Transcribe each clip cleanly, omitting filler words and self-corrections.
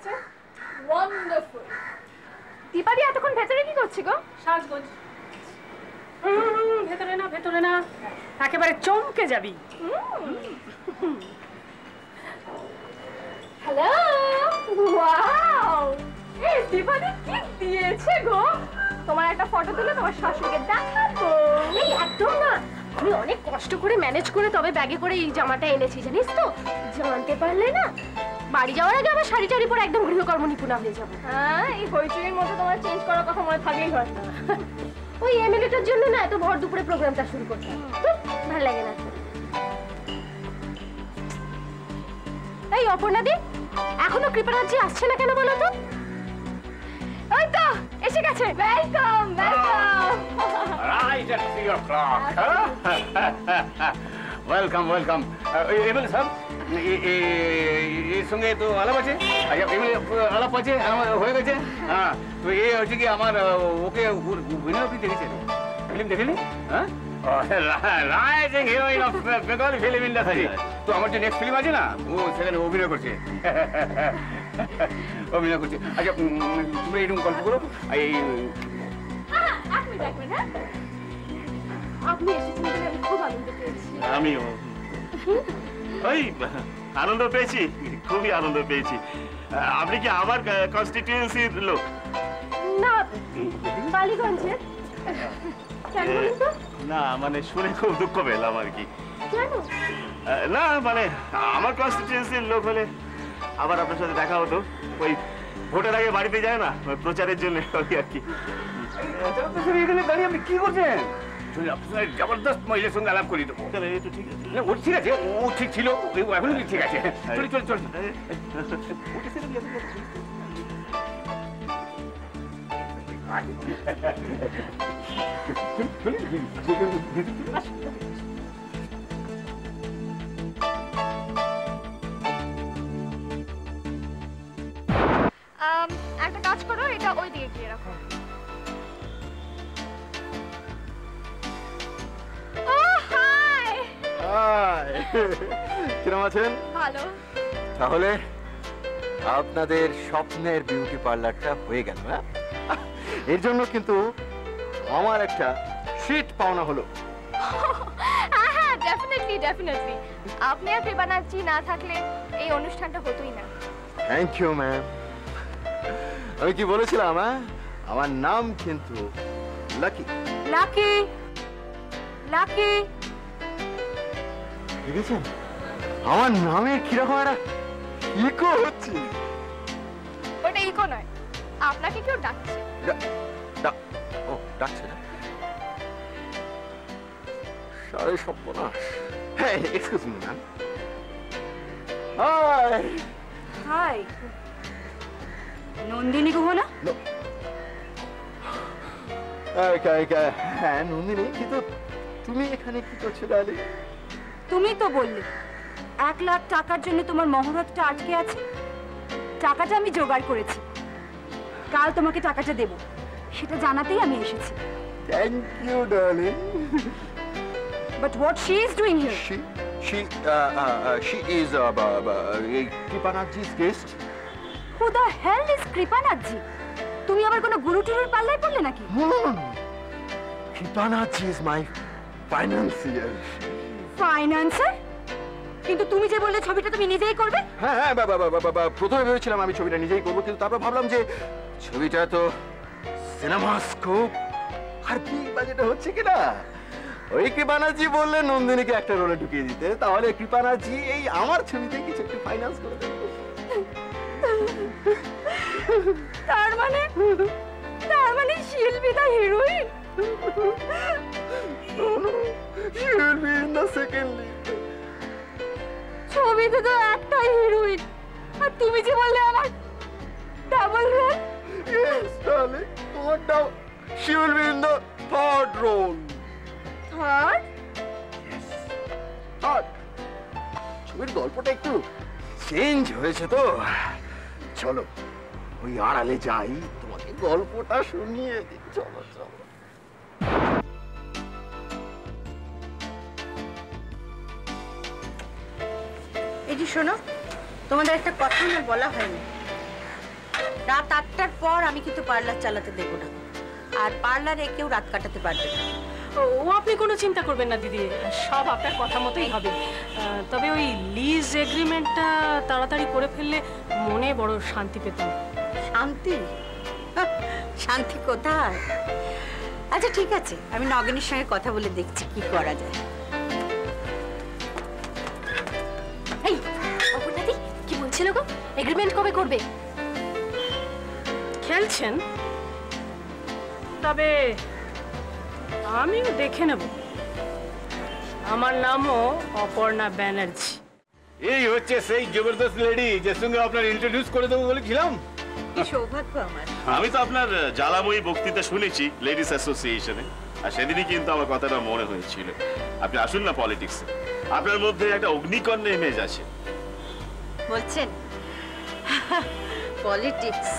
গেছে। ওয়ান্ডারফুল। দীপালি এতক্ষণ ভেতরে কি করছি গো? সাজগোজ। ভেতরে না, ভেতরে না, একেবারে চমকে যাবি। হ্যালো, ওয়াও, এই দীপালি কি দিয়েছে গো? তোমার একটা ফটো তুলে তোমার শাশুড়িকে দেখাবো। এই একদম না, আমি অনেক কষ্ট করে ম্যানেজ করে তবে ব্যাগে করে এই জামাটা এনেছি, জানিস তো? জানতে পারলে না, বাড়ি যাওয়ার আগে আবার শাড়ি টাড়ি পরে একদম গৃহকর্ম নিপুণা হয়ে যাবো। হ্যাঁ, এই হইচইয়ের মধ্যে তোমার চেঞ্জ করার কথা মনে থাকলেই হয়। ওই এমএলএটার জন্য না এত ভর দুপুরে প্রোগ্রামটা শুরু করতে ভালো লাগে না। এই অপর্ণাদি, এখনো কৃপানাথজি আসছে না কেন বলো তো? ওই তো এসে গেছে। Welcome, welcome. রাইট এট 3 o'clock. Welcome, welcome. এমএলএ সাহেব, এর সঙ্গে তো আলাপ আছে? আচ্ছা, এমএলএ আলাপ আছে, আমার হয়ে গেছে। হ্যাঁ, তো এ হচ্ছে কি আমার ওকে অভিনয় আপনি দেখেছেন? ফিল্ম দেখেনি? হ্যাঁ, rising heroine of Bengali film industry. তো আমার যে নেক্সট ফিল্ম আছে না, ও সেখানে অভিনয় করছে। অভিনয় করছে। আচ্ছা, তুমি এরকম গল্প করো। আপনি এসেছেন বলে আমি খুব আনন্দ পেয়েছি। আমিও ওই আনন্দ পেয়েছি, খুবই আনন্দ পেয়েছি। আপনি কি আমার কনস্টিটিউয়েন্সির লোক? না, বালিগঞ্জের। কেন বলুন তো? না, মানে শুনে খুব দুঃখ পেলাম আর কি। কেন? না, মানে আমার কনস্টিটিউয়েন্সির লোক হলে আবার আপনার সাথে দেখা হতো। ওই ভোটের আগে বাড়িতে যায় না, ওই প্রচারের জন্য আর কি। এখানে দাঁড়িয়ে আপনি কি করছেন? জবরদস্ত মহিলার সঙ্গে আলাপ করি দেবো। ঠিক আছে, ও ঠিক আছে, ও ঠিক ছিল, এখন ঠিক আছে। চল চল চল। একটা কাজ করো, এটা ওই দিকে গিয়ে রাখো। কিরম আছেন? ভালো। তাহলে আপনাদের স্বপ্নের বিউটি পার্লারটা হয়ে গেল। হ্যাঁ, এর জন্য কিন্তু আমার একটা ট্রিট পাওনা হলো। হ্যাঁ, ডেফিনেটলি ডেফিনেটলি। আপনি আর কৃপানাথজি না থাকলে এই অনুষ্ঠানটা হতোই না। Thank you ma'am. আমি কি বলেছিলাম? হ্যাঁ, আমার নাম কিন্তু লাকি। Lucky, lucky. দেখেছেন আমার নামে কিরকম একটা ইকো হচ্ছে? ওটা ইকো নয়, আপনাকে কেউ ডাকছে। ও ডাকছে না? সাড়ে সর্বনাশ। হ্যাঁ, excuse me ma'am. Hi. Hi, Nandini Guha না? হ্যাঁ নন্দিনী, কিন্তু তুমি এখানে কি করছো ডার্লিং? তুমি তো বললে 1 লাখ টাকার জন্য তোমার মহরতটা আটকে আছে। টাকাটা আমি জোগাড় করেছি, কাল তোমাকে টাকাটা দেব, সেটা জানাতেই আমি এসেছি। Thank you darling. But what she is doing here? She is Kৃপানাথজি's guest. Who the hell is Kripanathji? তুমি আবার কোনো গুরু টুরুর পাল্লায় পড়লে নাকি? No. Kৃপানাথজি is my financier. ফাইন্যান্সার? কিন্তু তুমি যে বললে ছবিটা তুমি নিজেই করবে। হ্যাঁ, প্রথমে ভেবেছিলাম আমি ছবিটা নিজেই করবো, কিন্তু তারপর ভাবলাম যে ছবিটা তো সিনেমা স্কোপ আর বিগ বাজেটে হচ্ছে কিনা। ওই কৃপানাথজি বললেন নন্দিনীকে একটা রোলে ঢুকিয়ে দিতে, তাহলে কৃপানাথজি এই আমার ছবিতে কিছু একটু ফাইন্যান্স করে দেবে। তার মানে she will be the heroine? No, she will be in the second lead. ছবিতে তো একটাই হিরোইন, আর তুমি যে বললে আমার double role. Yes, darling. She will be in the third role. Third? Yes, third. ছবির গল্পটা একটু চেঞ্জ হয়েছে তো, চলো ওই আড়ালে যাই, তোমাকে গল্পটা শুনিয়ে দিই। চলো চলো। এই যে শোনো, তোমাদের একটা কথা আমার বলা হয়নি। রাত 8টার পর আমি কিন্তু পার্লার চালাতে দেবো না, আর পার্লারে কেউ রাত কাটাতে পারবে না। ও আপনি কোনো চিন্তা করবেন না দিদি, সব আপনার কথা মতোই হবে। তবে ওই লিজ এগ্রিমেন্টটা তাড়াতাড়ি করে ফেললে মনে বড় শান্তি পেতাম। শান্তি? শান্তি কোথায়? আচ্ছা ঠিক আছে, আমি নগেনের সঙ্গে কথা বলে দেখছি কি করা যায়। এই অপর্ণাদি কি বলছিল গো, এগ্রিমেন্ট কবে করবে? খেলছেন, তবে আমিও দেখে নেব। আমার নামও অপর্ণা ব্যানার্জি। এই হচ্ছে সেই জবরদস্ত লেডি যার সঙ্গে আপনার ইন্ট্রোডিউস করে দেবো বলেছিলাম। সৌভাগ্য আমার। আমি তো আপনার জ্বালাময়ী বক্তৃতা শুনেছি লেডিস অ্যাসোসিয়েশনে, আর সেদিনই কিন্তু আমার কথাটা মনে হয়েছিল। আপনি আসুন না পলিটিক্সে, আপনার মধ্যে একটা অগ্নিকর্ণ ইমেজ আছে। বলছেন পলিটিক্স?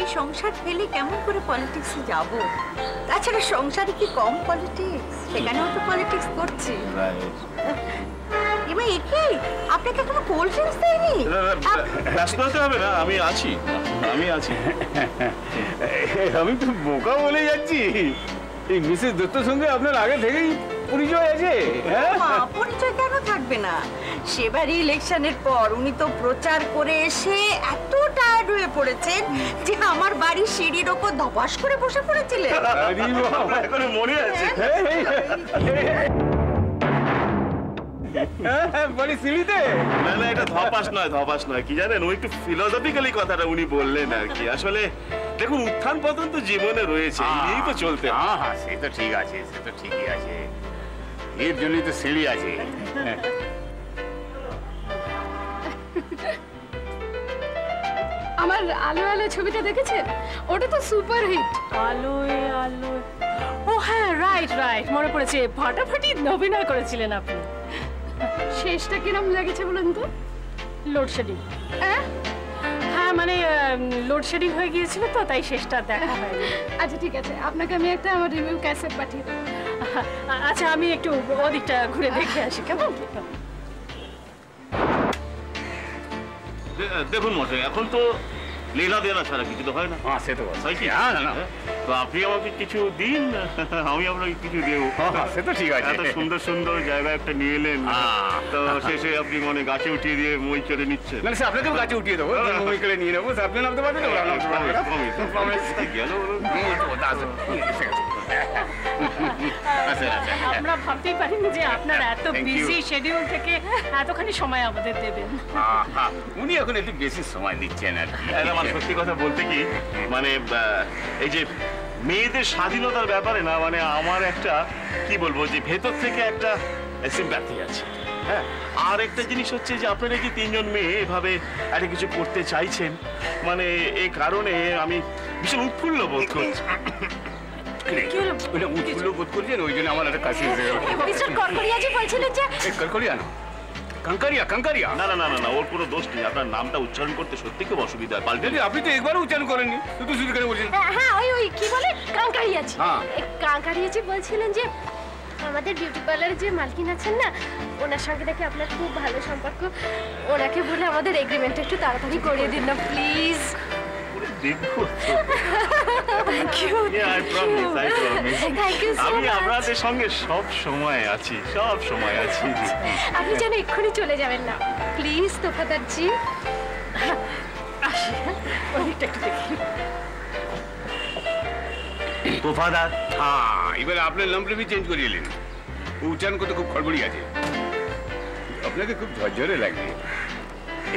এই সংসার ফেলে কেমন করে পলিটিক্সে যাব? তাছাড়া সংসারে কি কম পলিটিক্স? সেখানেও তো পলিটিক্স করছি। এবার একে আপনাকে কোনো কোল্ড ড্রিঙ্কস দেয়নি? ব্যস্ত হতে হবে না, আমি আছি। আমি তো বোকা বলে যাচ্ছি। এই মিসেস দত্তর সঙ্গে আপনার আগে থেকেই পরিচয় আছে। পরিচয় কেন থাকবে না? সেবার ইলেকশনের পর উনি তো প্রচার করে এসে এত টায়ার্ড হয়ে পড়েছেন যে আমার বাড়ির সিঁড়ির ওপর ধপাস করে বসে পড়েছিলেন। এখনো মনে আছে? বাড়ি সিঁড়িতে? না না, এটা ধপাস নয়। কি জানেন, ওই একটু ফিলোসফিক্যালি কথাটা উনি বললেন আর কি। আসলে দেখুন, উত্থান পতন তো জীবনে রয়েছে, এই তো চলতে। হ্যাঁ, সে তো ঠিক আছে, সে তো ঠিকই আছে। এর জন্যই তো সিঁড়ি আছে। আমার আলো আলো ছবিটা দেখেছেন? ওটা তো সুপার হিট। আলোয় আলোয়, ও হ্যাঁ, রাইট মনে পড়েছে। ফাটাফাটি অভিনয় করেছিলেন আপনি। শেষটা কিরম লেগেছে বলুন তো? লোডশেডিং। হ্যাঁ মানে লোডশেডিং হয়ে গিয়েছিল তো, তাই শেষটা দেখা হয়নি। আচ্ছা ঠিক আছে, আপনাকে আমি একটা আমার রিভিউ ক্যাসেট পাঠিয়ে দেবো। আচ্ছা আমি একটু ওদিকটা ঘুরে দেখে আসি, কেমন? দেখুন মশাই, এখন তো লেনা দেনা ছাড়া কিছু তো হয় না। হ্যাঁ, সে তো তাই কি? না, তো আপনি আমাকে কিছু দিন, আমি আপনাকে কিছু দেবো। সে তো ঠিক আছে। এত সুন্দর সুন্দর জায়গা একটা নিয়ে এলেন, তো শেষে আপনি মানে গাছে উঠিয়ে দিয়ে মই করে নিচ্ছেন। মানে আপনাকেও গাছে উঠিয়ে দেবো, মই করে নিয়ে নেবো। আপনি নামতে পারবেন? আমরা ভাবতেই পারিনি যে আপনার এত বিজি শিডিউল থেকে এতখানি সময় আমাদের দেবেন। উনি এখন একটু বেশি সময় দিচ্ছেন আর কি। আমার সত্যি কথা বলতে কি, মানে এই যে মেয়েদের স্বাধীনতার ব্যাপারে না, মানে আমার একটা কি বলবো, যে ভেতর থেকে একটা সিম্প্যাথি আছে। হ্যাঁ, আর একটা জিনিস হচ্ছে যে আপনারা কি তিনজন মেয়ে এভাবে একটা কিছু করতে চাইছেন, মানে এই কারণে আমি ভীষণ উৎফুল্ল বোধ করছি। উৎফুল্ল বোধ করছেন, ওই জন্য আমার একটা কাশি এসে গেল। মিস্টার কর্করিয়াজি বলছিলেন যে কর্করিয়া না, কাঙ্কারিয়া। না, ওর কোনো দোষ নেই। আপনার নামটা উচ্চারণ করতে সত্যি খুব অসুবিধা হয়। পাল্টে আপনি তো একবারও উচ্চারণ করেননি, শুধু কেন বলছেন? হ্যাঁ, ওই কি বলে, কাঙ্কারিয়াজি। হ্যাঁ, কাঙ্কারিয়াজি বলছিলেন যে আমাদের বিউটি পার্লারের যে মালকিন আছেন না, ওনার সঙ্গে নাকি আপনার খুব ভালো সম্পর্ক। ওনাকে বলে আমাদের এগ্রিমেন্টটা একটু তাড়াতাড়ি করিয়ে দিন না প্লিজ। আমি আপনাদের সঙ্গে সব সময় আছি। আপনি যেন এক্ষুনি চলে যাবেন না প্লিজ তোফাদারজি। ওদিকটা একটু দেখি। তোফাদার? হ্যাঁ, এবার আপনার নামটা চেঞ্জ করিয়ে এলেন। উচ্চারণ করতে খুব খড়বড়ি আছে। আপনাকে খুব ঝরঝরে লাগবে।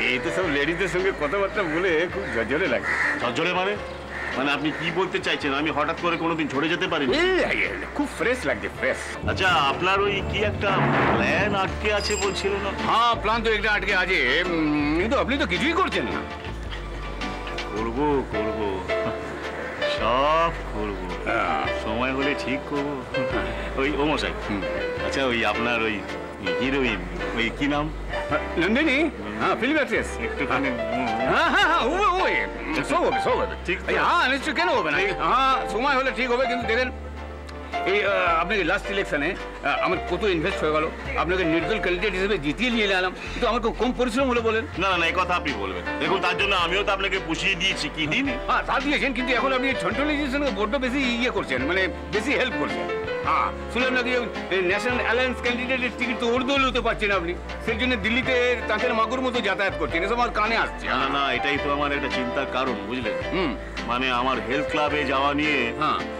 এই তো সব লেডিজদের সঙ্গে কথাবার্তা বলে খুব ঝরঝরে লাগবে। ঝরঝরে মানে আপনি কি বলতে চাইছেন? আমি হঠাৎ করে কোনোদিন ঝরে যেতে পারিনি। খুব ফ্রেশ লাগছে, ফ্রেশ। আচ্ছা, আপনার ওই কি একটা প্ল্যান আটকে আছে বলছিলেন না? হ্যাঁ, প্ল্যান তো একটা আটকে আছে, কিন্তু আপনি তো কিছুই করছেন না। করবো, সব করবো, সময় হলে ঠিক করবো। ওই ও মশাই, আচ্ছা ওই আপনার ওই হিরোইন, ওই কি নাম? নন্দিনী? হ্যাঁ, ফিল্ম অ্যাক্ট্রেস। একটুখানি সব হবে। ঠিক, হ্যাঁ নিশ্চয়, কেন হবে না? হ্যাঁ, সময় হলে ঠিক হবে, কিন্তু দেখেন এই আপনাকে লাস্ট ইলেকশনে আমার কত ইনভেস্ট হয়ে গেল, আপনাকে নির্দল ক্যান্ডিডেট হিসেবে জিতিয়ে নিয়ে এলাম, কিন্তু আমার কম পরিশ্রম হলো বলেন? না না এই কথা আপনি বলবেন, দেখুন তার জন্য আমিও তো আপনাকে পুষিয়ে দিয়েছি, কি দিইনি? হ্যাঁ তা দিয়েছেন, কিন্তু এখন আপনি সেন্ট্রালাইজেশনকে বড্ড বেশি ইয়ে করছেন, মানে বেশি হেল্প করছেন। হ্যাঁ শুনলাম নাকি ন্যাশনাল অ্যালায়েন্স ক্যান্ডিডেটের টিকিট তো উর্দুল হতে পারছেন আপনি, সেই জন্য দিল্লিতে তাঁতের মাগুর মতো যাতায়াত করছেন, এসব আমার কানে আসছে। না না এটাই তো আমার একটা চিন্তার কারণ, বুঝলেন? মানে আমার হেলথ ক্লাবে যাওয়া নিয়ে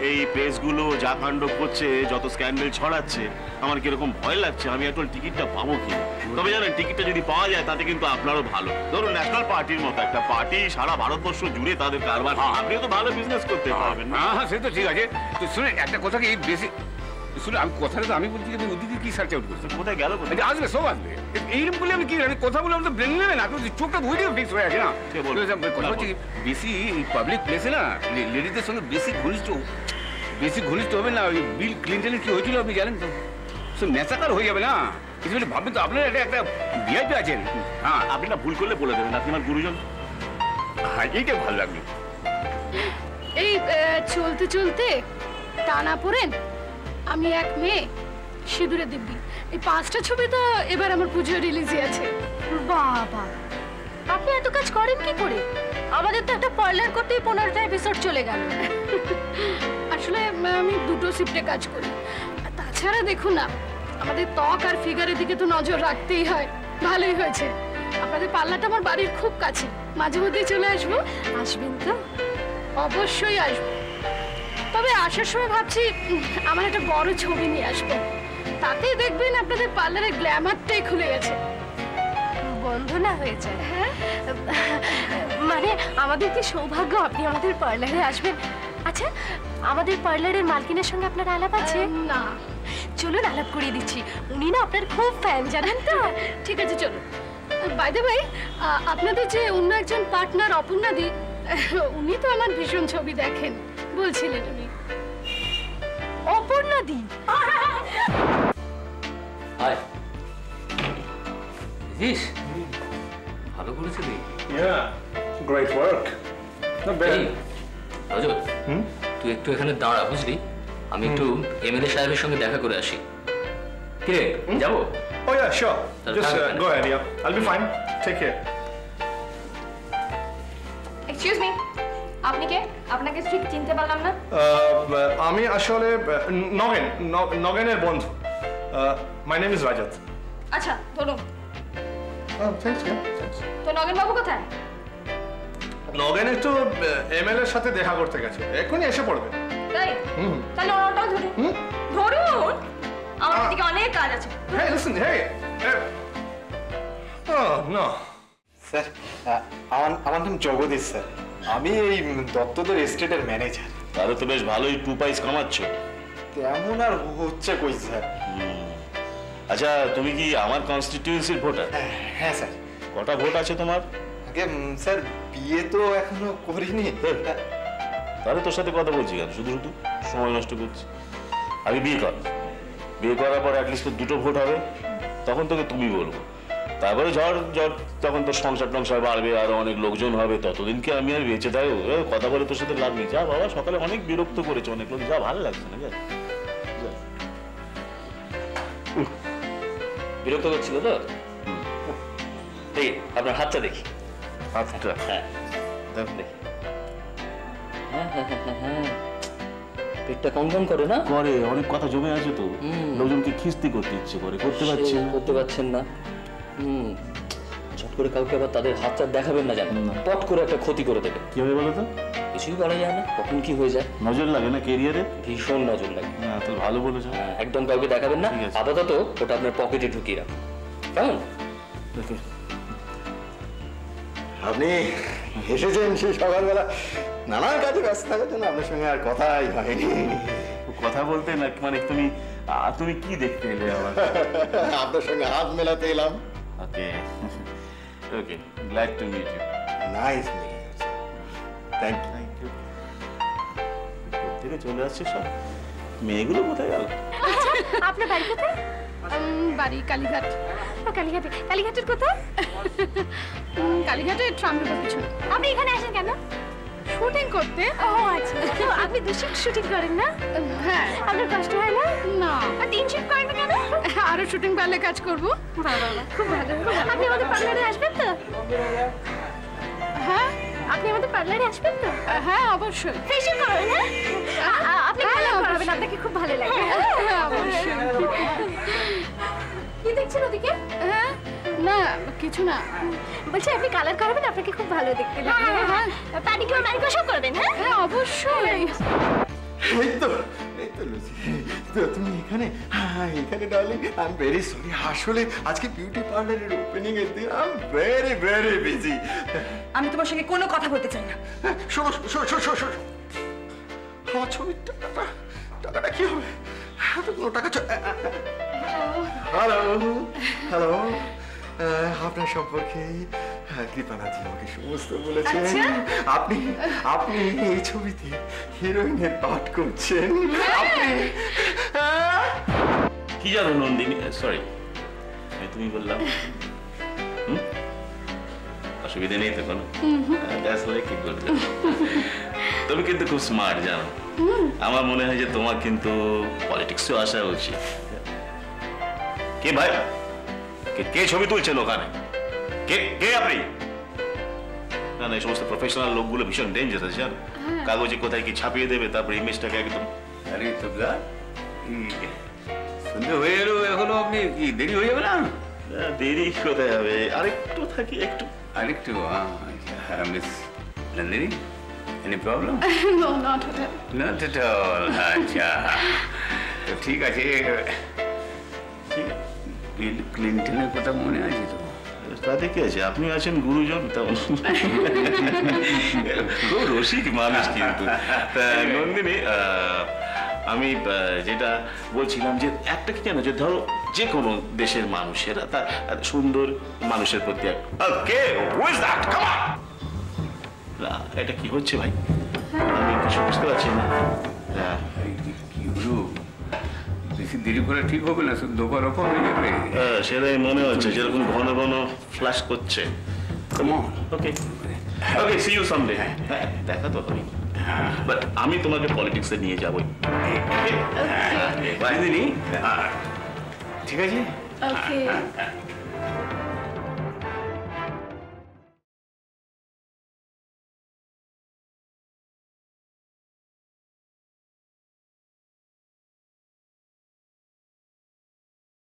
এই প্রেসগুলো যা কাণ্ড করছে, যত স্ক্যান্ডেল ছড়াচ্ছে, আমার কিরকম ভয় লাগছে, আমি এখন টিকিটটা পাবো কি? তবে জানেন টিকিটটা যদি পাওয়া যায় তাতে কিন্তু আপনারও ভালো। ধরুন ন্যাশনাল পার্টির মতো একটা পার্টি সারা ভারতবর্ষ জুড়ে তাদের কারবার, আপনিও তো ভালো বিজনেস করতে পারবেন। হ্যাঁ সে তো ঠিক আছে, তো শুনে একটা কথা কি বেশি শুনে আমি কথাটা তো আমি বলছি, ওদিকে কি সার্চ আউট করছি, কোথায় গেল? আসবে সব আসবে, এইরকম বলে আমি কি আমি কথা বলে আমি তো ব্রেন নেবে না, চোখটা ধুয়ে ফিক্স হয়ে আছে না। কথা হচ্ছে বেশি পাবলিক প্লেসে না লেডিদের সঙ্গে বেশি ঘনিষ্ঠ হবে না। ওই বিল ক্লিন্টনের কি হয়েছিল আপনি জানেন তো, সব নেশাকার হয়ে যাবে না, কিছু ভাববেন তো আপনার একটা ভিআইপি আছেন। হ্যাঁ আপনি না ভুল করলে বলে দেবেন, আপনি আমার গুরুজন। হ্যাঁ এইটা ভালো লাগলো। এই চলতে চলতে টানা পড়েন আমি এক মেয়ে সিঁদুরে দিব্যি, এই 5টা ছবি তো এবার আমার পুজো রিলিজে আছে। বাবা, আপনি এত কাজ করেন কি করে? আমাদের তো একটা পার্লার করতেই 15টা এপিসোড চলে গেল। আসলে আমি দুটো শিফটে কাজ করি, আর তাছাড়া দেখুন না আমাদের ত্বক আর ফিগারের দিকে তো নজর রাখতেই হয়। ভালোই হয়েছে আপনাদের পার্লারটা আমার বাড়ির খুব কাছে, মাঝে মধ্যেই চলে আসবো। আসবেন তো? অবশ্যই আসবো, তবে আসার সময় ভাবছি আমার একটা বড় ছবি নিয়ে আসবো, তাতেই দেখবেন আপনাদের পার্লারের গ্ল্যামারটাই খুলে গেছে। বন্ধ না হয়ে যায়। হ্যাঁ মানে আমাদের কি সৌভাগ্য আপনি আমাদের পার্লারে আসবেন। আচ্ছা আমাদের পার্লারের মালকিনের সঙ্গে আপনার আলাপ আছে? না। চলুন আলাপ করিয়ে দিচ্ছি, উনি না আপনার খুব ফ্যান জানেন তো। ঠিক আছে চলুন। বাই দ্য ওয়ে আপনাদের যে অন্য একজন পার্টনার অপর্ণাদি, উনি তো আমার ভীষণ ছবি দেখেন বলছিলেন উনি। অপর্ণাদি? হাই জিস, ভালো করেছে রে। Yeah, great work. Not bad. এই রজত, তুই একটু এখানে দাঁড়া বুঝলি, আমি একটু এমএলএ সাহেবের সঙ্গে দেখা করে আসি। কি রে যাবো? Oh yeah, sure. That's Just fine. go ahead, yeah. I'll be fine. Take care. Excuse me, আপনি কে? আপনাকে ঠিক চিনতে পারলাম না। আমি আসলে নগেনের বন্ধু। My name is Rajat. আচ্ছা ধরুন। Oh, thanks, yeah. Thanks. তো নগেন বাবু কোথায়? নগেন একটু এমএলএ এর সাথে দেখা করতে গেছে, এখনই এসে পড়বে। তাই? তাহলে ওনাটাও ধরুন। ধরুন, আমার দিকে অনেক কাজ আছে। Hey, listen, hey. Oh, no. Sir আমার নাম জগদীশ স্যার, আমি এই দত্তদের এস্টেটের ম্যানেজার। তাহলে তো বেশ ভালোই 2 পয়সা কামাচ্ছ। তেমন আর হচ্ছে কই স্যার। আচ্ছা তুমি কি আমার কনস্টিটিউয়েন্সির ভোটার? হ্যাঁ স্যার। কটা ভোট আছে তোমার? আগে স্যার বিয়ে তো এখনো করিনি। তাহলে তোর সাথে কথা বলছি কেন, শুধু শুধু সময় নষ্ট করছি। আগে বিয়ে কর, বিয়ে করার পর অ্যাটলিস্ট তোর 2টো ভোট হবে, তখন তোকে তুমি বলবো। তারপরে ঝড় তখন তোর সংসার টংসার বাড়বে, আরো অনেক লোকজন হবে, ততদিনকে আমি আর বেঁচে থাকবো। কথা বলে তোর সাথে লাভ নেই। যা বাবা, সকালে অনেক বিরক্ত করেছে অনেক লোক, যা ভালো লাগছে না। যা বিরক্ত করছিল তো? দেখি আপনার হাতটা দেখি। হাতটা? হ্যাঁ দেখি। হ্যাঁ পেটটা কনকন করে না? করে, অনেক কথা জমে আছে তো, লোকজনকে খিস্তি করতে ইচ্ছে করে, করতে পারছেন না। ঝট করে কাউকে আবার তাদের হাতটা দেখাবেন না, জানেন না, পট করে একটা ক্ষতি করে দেবে। কি হবে বলো তো? কিছুই বলা যায় না, কখন কি হয়ে যায়। নজর লাগে না ক্যারিয়ারে? ভীষণ নজর লাগে। না তো ভালো বলেছো। একদম কাউকে দেখাবেন না, আপাতত ওটা আপনার পকেটে ঢুকিয়ে রাখুন, কেমন? আপনি এসেছেন সেই সকালবেলা, নানান কাজে ব্যস্ত থাকার জন্য আপনার সঙ্গে আর কথাই হয়নি। কথা বলতে না মানে তুমি কি দেখতে এলে আমার? আপনার সঙ্গে হাত মেলাতে এলাম। Okay okay, glad to meet you. Nice meeting you. Thank you. থেকে চলে আসছে সব, মেয়েগুলো কোথায় গেল? আপনার বাড়ি কোথায়? বাড়ি কালীঘাট। কালীঘাটের কোথায়? কালীঘাটে ট্রামের পিছনে। আপনি এখানে আসেন কেন? শুটিং করতে। ও আচ্ছা, আপনি 2 শিফট শুটিং করেন না? হ্যাঁ। আপনার কষ্ট হয় না? না, আর 3 শিফট করেন না কেন? আরো শুটিং পারলে কাজ করব। বাবা, খুব ভালো। আপনি আমাদের পার্লারে আসবেন তো? হ্যাঁ আপনি আমাদের পার্লারে আসবেন তো? হ্যাঁ অবশ্যই। ফেশিয়াল করাবেন, হ্যাঁ? আপনি কালার করাবেন, আপনাকে খুব ভালো লাগবে। হ্যাঁ অবশ্যই। কি দেখছেন ওদিকে? হ্যাঁ না কিছু না, বলছি আপনি কালার করাবেন, আপনাকে খুব ভালো দেখতে লাগবে। হ্যাঁ। প্যাডিকিউর ম্যানিকিউর সব করবেন, হ্যাঁ? হ্যাঁ অবশ্যই। এই তো লুচি, তো তুমি এখানে? হ্যাঁ এখানে darling, I am very sorry, আসলে আজকে বিউটি পার্লারের ওপেনিং এর দিন, I am very very busy. আমি তোমার সঙ্গে কোনো কথা বলতে চাই না। শোনো শোনো শোনো শোনো, আমার ছবির টাকাটা কি হবে? এতগুলো টাকা। হ্যালো হ্যালো, আপনার সম্পর্কে কৃপানাজি আমাকে সমস্ত বলেছেন। আপনি আপনি এই ছবিতে হিরোইনের পাঠ করছেন। আপনি কি জানো নন্দিনী, সরি তুমি বললাম অসুবিধা নেই তো কোনো? কি করতে, তুমি কিন্তু খুব স্মার্ট জানো। আমার মনে হয় যে তোমার কিন্তু পলিটিক্সও আসা উচিত। কে ভাই, কে ছবি তুলছেন ওখানে? কে কে আপনি? না না, এই সমস্ত প্রফেশনাল লোকগুলো ভীষণ ডেঞ্জার আছে জানো। কাগজে কোথায় কি ছাপিয়ে দেবে, তারপর ইমেজটাকে একদম। আরে তোমরা সন্ধ্যে হয়ে এলো, এখনো আপনি কি দেরি হয়ে যাবে না? দেরি কোথায় হবে, আরেকটু থাকি, একটু আরেকটু। Miss Nandini, any problem? No, not at all. Not at all. আচ্ছা, তো ঠিক আছে। বিল ক্লিনটনের কথা মনে আছে তো? তাতে কি আছে, আপনি আছেন গুরুজন, তেমন খুব রসিক মানুষ কিন্তু। তা নন্দিনী, আমি যেটা বলছিলাম যে একটা কি জানো, যে ধরো যে কোনো দেশের মানুষেরা তার সুন্দর মানুষের প্রতি এটা কি হচ্ছে ভাই, আমি কিছু বুঝতে পারছি না। কি হলো? বেশি দেরি করে ঠিক হবে না, দোকান ওপর হয়ে যাবে। সেটাই মনে হচ্ছে, যেরকম ঘন ঘন ফ্ল্যাশ করছে। ওকে ওকে, সি ইউ সামডে। হ্যাঁ দেখা তো হবেই, বাট আমি তোমাকে পলিটিক্সে নিয়ে যাবই। ঠিক আছে। Okay.